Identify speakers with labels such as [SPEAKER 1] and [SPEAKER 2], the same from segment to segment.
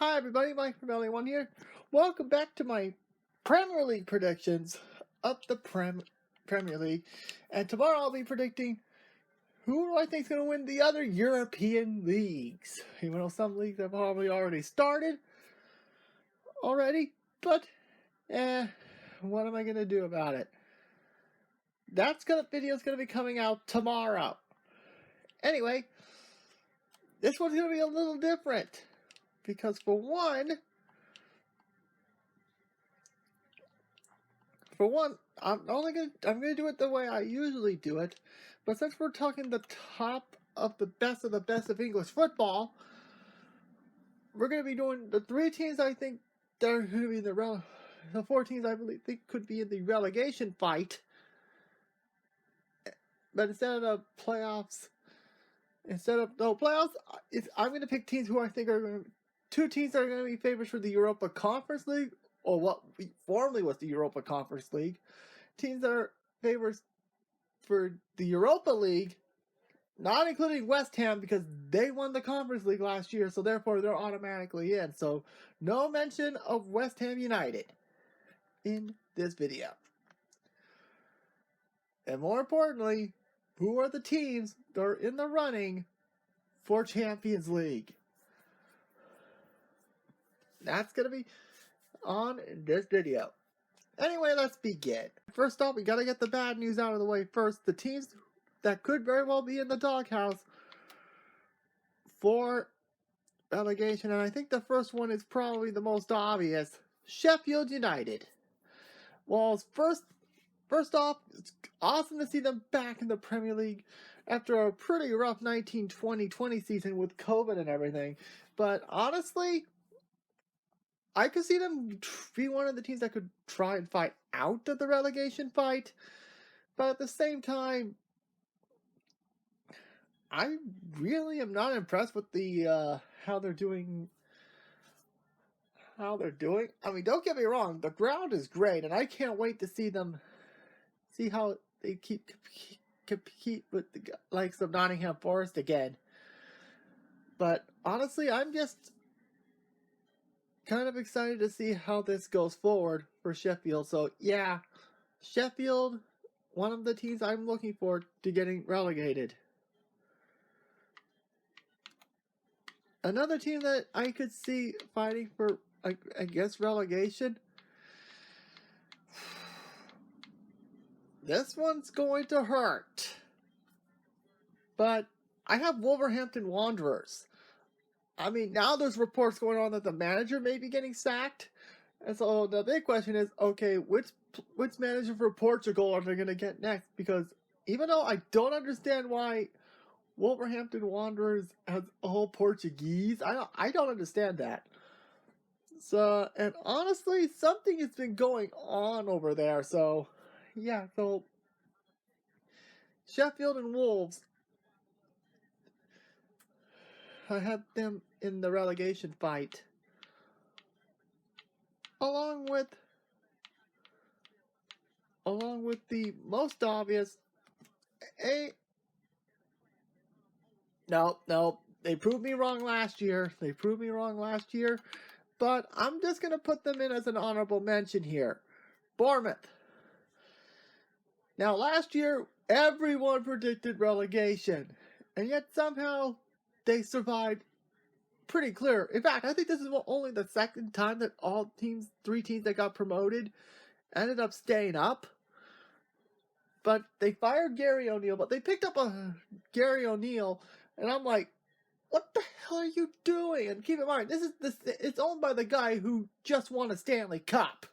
[SPEAKER 1] Hi everybody, Mike from LA1 here. Welcome back to my Premier League predictions of the Premier League. And tomorrow I'll be predicting who do I think is going to win the other European leagues. Even though some leagues have probably already started already, but what am I going to do about it? Video's going to be coming out tomorrow. Anyway, this one's going to be a little different because for one, I'm gonna do it the way I usually do it, but since we're talking the top of the best of English football, we're gonna be doing the three teams I think they're gonna be the four teams I really think could be in the relegation fight. But instead of playoffs, I'm gonna pick teams who I think are two teams that are gonna be favorites for the Europa Conference League, or what formerly was the Europa Conference League. Teams that are favorites for the Europa League, not including West Ham because they won the Conference League last year, so therefore they're automatically in. So no mention of West Ham United in this video. And more importantly, who are the teams that are in the running for Champions League? That's going to be on this video. Anyway, let's begin. First off, we gotta get the bad news out of the way first. The teams that could very well be in the doghouse for relegation, and I think the first one is probably the most obvious, Sheffield United. Well, first off, it's awesome to see them back in the Premier League after a pretty rough 1920-20 season with COVID and everything. But honestly, I could see them be one of the teams that could try and fight out of the relegation fight. But at the same time, I really am not impressed with the how they're doing. I mean, don't get me wrong, the ground is great, and I can't wait to see how they compete with the likes of Nottingham Forest again. But honestly, I'm just kind of excited to see how this goes forward for Sheffield. So yeah, Sheffield, one of the teams I'm looking forward to getting relegated. Another team that I could see fighting for, I guess, relegation. This one's going to hurt. But I have Wolverhampton Wanderers. I mean, now there's reports going on that the manager may be getting sacked. And so the big question is, okay, which manager for Portugal are they going to get next? Because even though I don't understand why Wolverhampton Wanderers has all Portuguese, I don't understand that. So, and honestly, something has been going on over there. So, yeah, so Sheffield and Wolves, I had them in the relegation fight. Along with the most obvious, no, they proved me wrong last year. But I'm just going to put them in as an honorable mention here. Bournemouth. Now, last year, everyone predicted relegation, and yet somehow they survived pretty clear. In fact, I think this is only the second time that three teams that got promoted ended up staying up. But they fired Gary O'Neill, but they picked up a Gary O'Neill, and I'm like, what the hell are you doing? And keep in mind, it's owned by the guy who just won a Stanley Cup.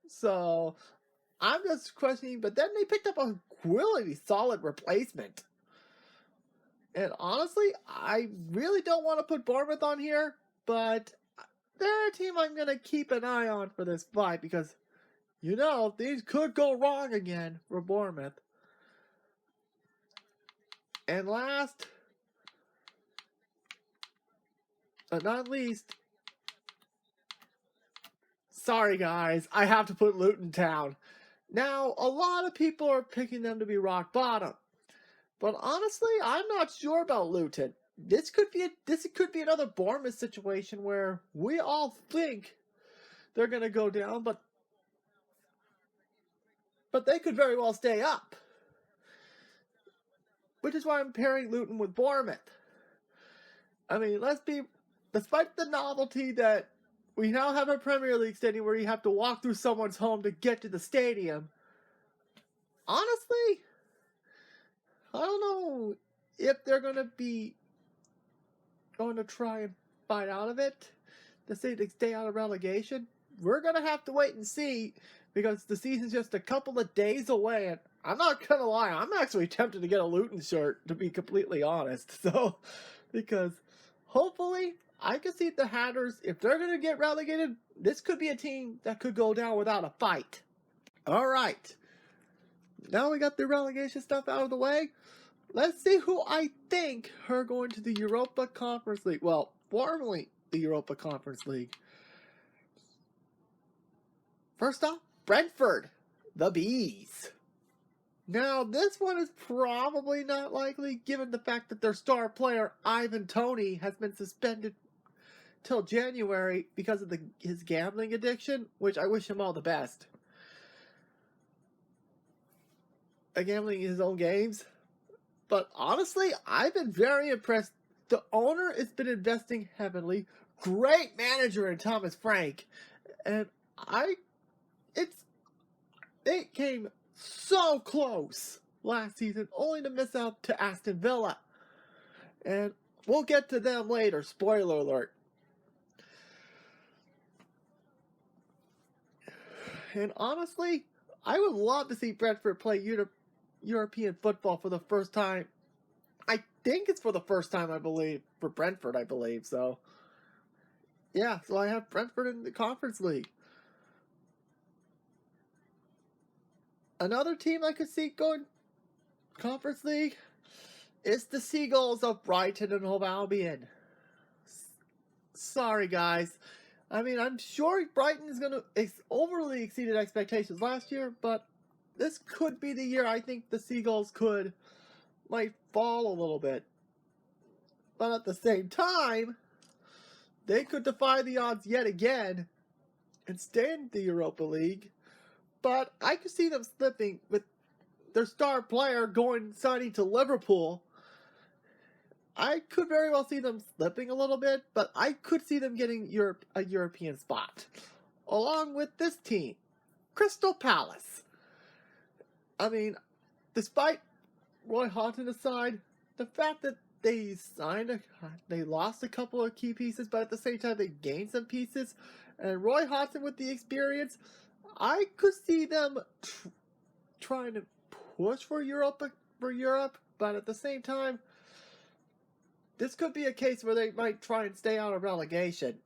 [SPEAKER 1] So I'm just questioning, but then they picked up a really solid replacement. And honestly, I really don't want to put Bournemouth on here, but they're a team I'm going to keep an eye on for this fight because, things could go wrong again for Bournemouth. And last, but not least, sorry guys, I have to put Luton Town. Now, a lot of people are picking them to be rock bottom. But honestly, I'm not sure about Luton. this could be another Bournemouth situation where we all think they're going to go down, but they could very well stay up. Which is why I'm pairing Luton with Bournemouth. I mean, despite the novelty that we now have a Premier League stadium where you have to walk through someone's home to get to the stadium, honestly, I don't know if they're going to try and fight out of it to stay out of relegation. We're going to have to wait and see because the season's just a couple of days away. And I'm not going to lie, I'm actually tempted to get a Luton shirt, to be completely honest. So, because hopefully I can see the Hatters, if they're going to get relegated, this could be a team that could go down without a fight. All right. Now we got the relegation stuff out of the way. Let's see who I think are going to the Europa Conference League. Well, formerly the Europa Conference League. First off, Brentford, the Bees. Now, this one is probably not likely, given the fact that their star player, Ivan Toney, has been suspended till January because of his gambling addiction, which I wish him all the best. Gambling in his own games. But honestly, I've been very impressed. The owner has been investing heavily. Great manager in Thomas Frank. And they came so close last season, only to miss out to Aston Villa. And we'll get to them later, spoiler alert. And honestly, I would love to see Brentford play European football for the first time. I think it's for the first time, I believe, for Brentford, I believe. So, yeah, so I have Brentford in the Conference League. Another team I could see going Conference League is the Seagulls of Brighton and Hove Albion. Sorry, guys. I mean, I'm sure Brighton is going to overly exceeded expectations last year, but this could be the year I think the Seagulls might fall a little bit. But at the same time, they could defy the odds yet again and stay in the Europa League. But I could see them slipping with their star player signing to Liverpool. I could very well see them slipping a little bit, but I could see them getting a European spot. Along with this team, Crystal Palace. I mean, despite Roy Hodgson aside, the fact that they lost a couple of key pieces, but at the same time they gained some pieces, and Roy Hodgson with the experience, I could see them trying to push for Europe, but at the same time, this could be a case where they might try and stay out of relegation.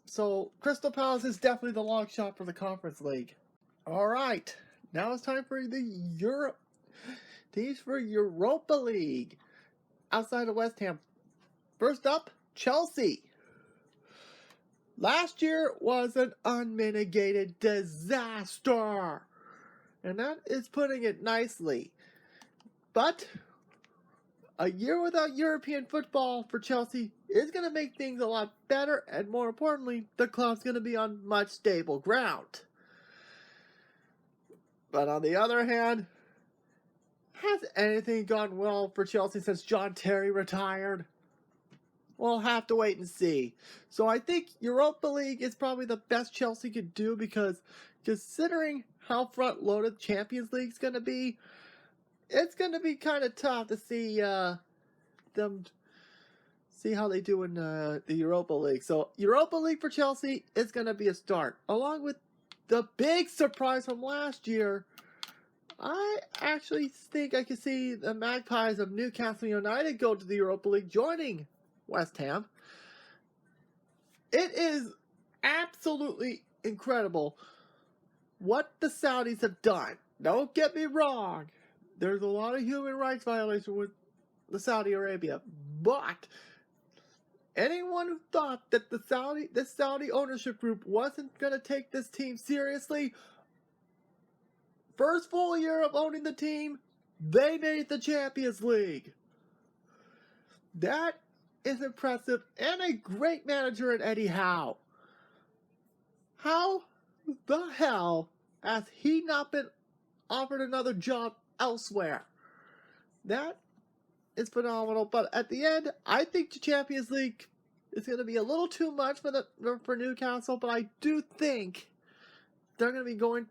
[SPEAKER 1] So, Crystal Palace is definitely the long shot for the Conference League. Alright, now it's time for the teams for Europa League outside of West Ham. First up, Chelsea. Last year was an unmitigated disaster. And that is putting it nicely. But a year without European football for Chelsea is going to make things a lot better, and more importantly, the club's going to be on much stable ground. But on the other hand, has anything gone well for Chelsea since John Terry retired? We'll have to wait and see. So I think Europa League is probably the best Chelsea could do, because considering how front-loaded Champions League's going to be, it's going to be kind of tough to see how they do in the Europa League. So Europa League for Chelsea is going to be a start. Along with the big surprise from last year, I actually think I could see the Magpies of Newcastle United go to the Europa League, joining West Ham. It is absolutely incredible what the Saudis have done. Don't get me wrong. There's a lot of human rights violations with the Saudi Arabia, but anyone who thought that this Saudi ownership group wasn't going to take this team seriously, first full year of owning the team, they made the Champions League. That is impressive and a great manager in Eddie Howe. How the hell has he not been offered another job elsewhere? That is phenomenal. But at the end, I think the Champions League is going to be a little too much for Newcastle. But I do think they're going to be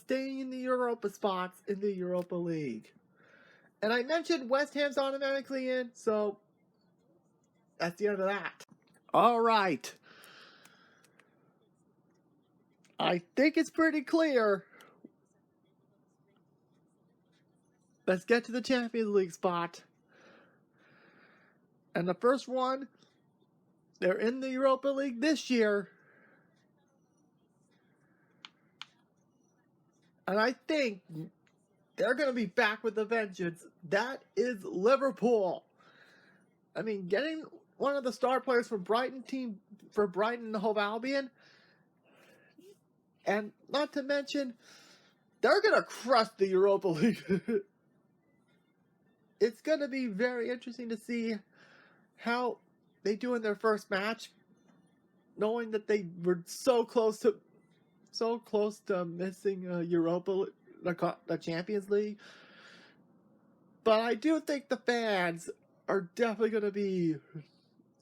[SPEAKER 1] staying in the Europa spots in the Europa League. And I mentioned West Ham's automatically in, so that's the end of that. All right. I think it's pretty clear. Let's get to the Champions League spot. And the first one, they're in the Europa League this year. And I think they're going to be back with a vengeance. That is Liverpool. I mean, getting one of the star players for Brighton and Hove Albion. And not to mention, they're going to crush the Europa League. It's going to be very interesting to see how they do in their first match, knowing that they were so close to missing the Champions League. But I do think the fans are definitely going to be.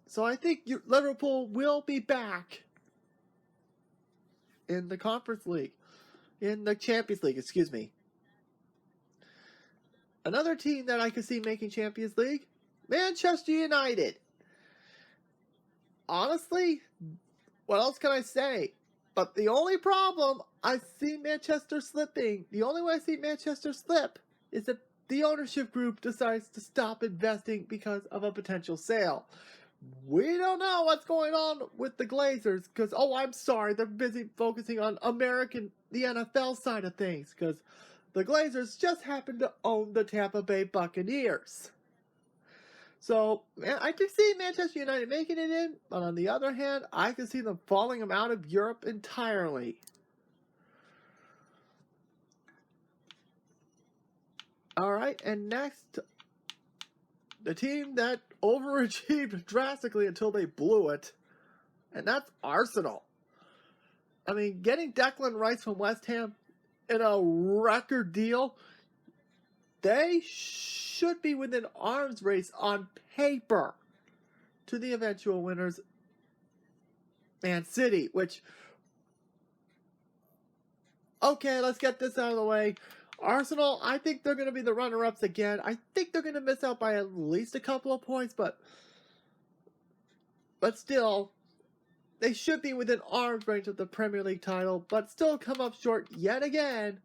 [SPEAKER 1] So I think Liverpool will be back in the Conference League, in the Champions League, excuse me. Another team that I could see making Champions League, Manchester United. Honestly, what else can I say? But the only problem I see Manchester slipping, the only way I see Manchester slip is if the ownership group decides to stop investing because of a potential sale. We don't know what's going on with the Glazers because, I'm sorry, they're busy focusing on the NFL side of things because the Glazers just happen to own the Tampa Bay Buccaneers. So, I can see Manchester United making it in, but on the other hand, I can see them falling them out of Europe entirely. Alright, and next, the team that overachieved drastically until they blew it, and that's Arsenal. I mean, getting Declan Rice from West Ham in a record deal, they should be within arms race on paper to the eventual winners, Man City, which, okay, let's get this out of the way. Arsenal, I think they're going to be the runner-ups again. I think they're going to miss out by at least a couple of points, but still, they should be within arm's range of the Premier League title, but still come up short yet again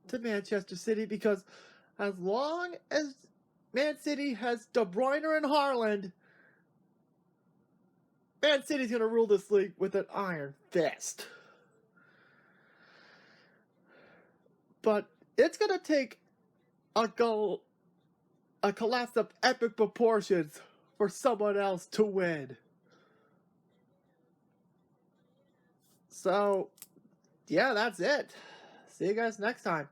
[SPEAKER 1] to Manchester City, because as long as Man City has De Bruyne and Haaland, Man City's going to rule this league with an iron fist. But it's going to take a collapse of epic proportions for someone else to win. So, yeah, that's it. See you guys next time.